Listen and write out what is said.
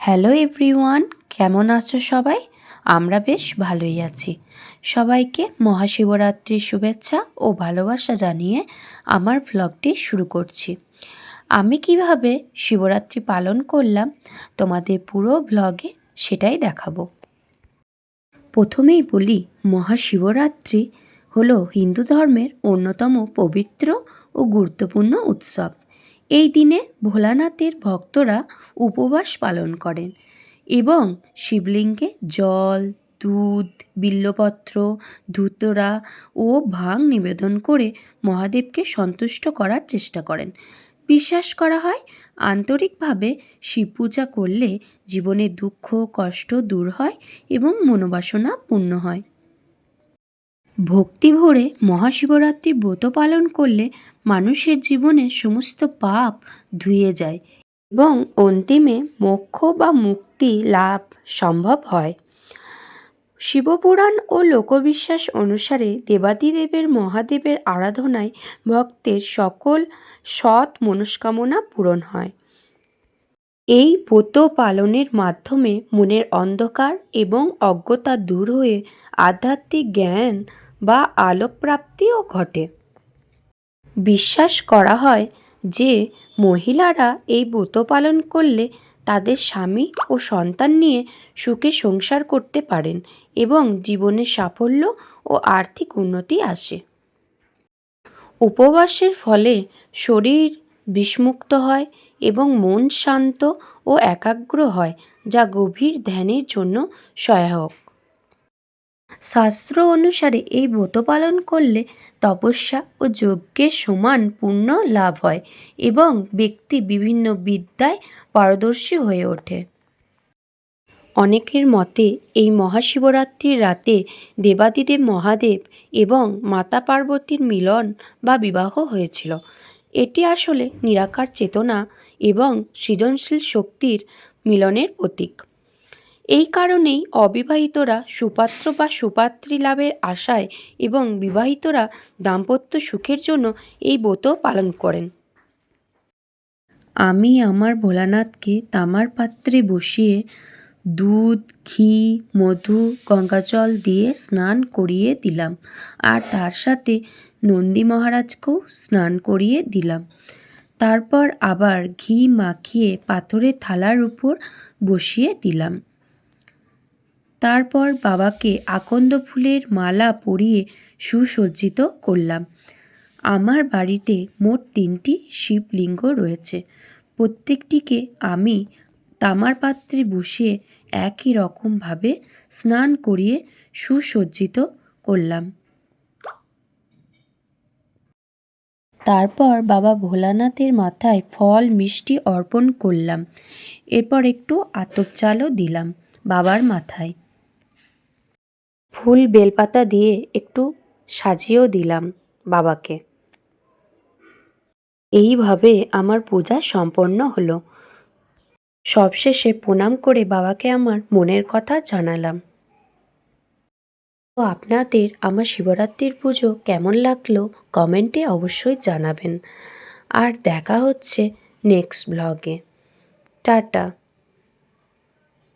Hello everyone, কেমন আছো সবাই? আমরা বেশ ভালোই আছি। সবাইকে মহাশিবরাত্রির শুভেচ্ছা ও ভালোবাসা জানিয়ে আমার ভ্লগটি শুরু করছি। আমি কিভাবে শিবরাত্রি পালন করলাম তোমাদের পুরো ভ্লগে সেটাই দেখাবো। প্রথমেই বলি, মহাশিবরাত্রি হলো হিন্দু ধর্মের অন্যতম পবিত্র ও গুরুত্বপূর্ণ উৎসব। এই দিনে ভোলানাথের ভক্তরা উপবাস পালন করেন এবং শিবলিঙ্গে জল, দুধ, বিল্বপত্র, ধুতরা ও ভাং নিবেদন করে মহাদেবকে সন্তুষ্ট করার চেষ্টা করেন। বিশ্বাস করা হয়, আন্তরিকভাবে শিব পূজা করলে জীবনের দুঃখ কষ্ট দূর হয় এবং মনোবাসনা পূর্ণ হয়। ভক্তি ভরে মহাশিবরাত্রি ব্রত পালন করলে মানুষের জীবনের সমস্ত পাপ ধুয়ে যায় এবং অন্তিমে মোক্ষ বা মুক্তি লাভ সম্ভব হয়। শিবপুরাণ ও লোকবিশ্বাস অনুসারে দেবাদিদেবের মহাদেবের আরাধনায় ভক্তের সকল সৎ মনস্কামনা পূরণ হয়। এই ব্রত পালনের মাধ্যমে মনের অন্ধকার এবং অজ্ঞতা দূর হয়ে আধ্যাত্মিক জ্ঞান বা আলোক প্রাপ্তিও ঘটে। বিশ্বাস করা হয় যে মহিলারা এই ব্রত পালন করলে তাদের স্বামী ও সন্তান নিয়ে সুখে সংসার করতে পারেন এবং জীবনে সাফল্য ও আর্থিক উন্নতি আসে। উপবাসের ফলে শরীর বিষমুক্ত হয় এবং মন শান্ত ও একাগ্র হয়, যা গভীর ধ্যানের জন্য সহায়ক। শাস্ত্র অনুসারে এই ব্রত পালন করলে তপস্যা ও যজ্ঞের সমান পুণ্য লাভ হয় এবং ব্যক্তি বিভিন্ন বিদ্যায় পারদর্শী হয়ে ওঠে। অনেকের মতে এই মহাশিবরাত্রির রাতে দেবাদিদেব মহাদেব এবং মাতা পার্বতীর মিলন বা বিবাহ হয়েছিল। এটি আসলে নিরাকার চেতনা এবং সৃজনশীল শক্তির মিলনের প্রতীক। এই কারণেই অবিবাহিতরা সুপাত্র বা সুপাত্রী লাভের আশায় এবং বিবাহিতরা দাম্পত্য সুখের জন্য এই ব্রত পালন করেন। আমি আমার ভোলানাথকে তামার পাত্রে বসিয়ে দুধ, ঘি, মধু, গঙ্গাজল দিয়ে স্নান করিয়ে দিলাম আর তার সাথে নন্দী মহারাজকেও স্নান করিয়ে দিলাম। তারপর আবার ঘি মাখিয়ে পাথরের থালার উপর বসিয়ে দিলাম। তারপর বাবাকে আকন্দ ফুলের মালা পরিয়ে সুসজ্জিত করলাম। আমার বাড়িতে মোট 3টি শিবলিঙ্গ রয়েছে। প্রত্যেকটিকে আমি তামার পাত্রে বসিয়ে একই রকমভাবে স্নান করিয়ে সুসজ্জিত করলাম। তারপর বাবা ভোলানাথের মাথায় ফল মিষ্টি অর্পণ করলাম। এরপর একটু আতপ চালও দিলাম বাবার মাথায়। ফুল বেলপাতা দিয়ে একটু সাজিয়েও দিলাম বাবাকে। এইভাবে আমার পূজা সম্পন্ন হলো। সবশেষে প্রণাম করে বাবাকে আমার মনের কথা জানালাম। তো আপনাদের আমার শিবরাত্রির পুজো কেমন লাগলো কমেন্টে অবশ্যই জানাবেন। আর দেখা হচ্ছে নেক্সট ব্লগে। টাটা।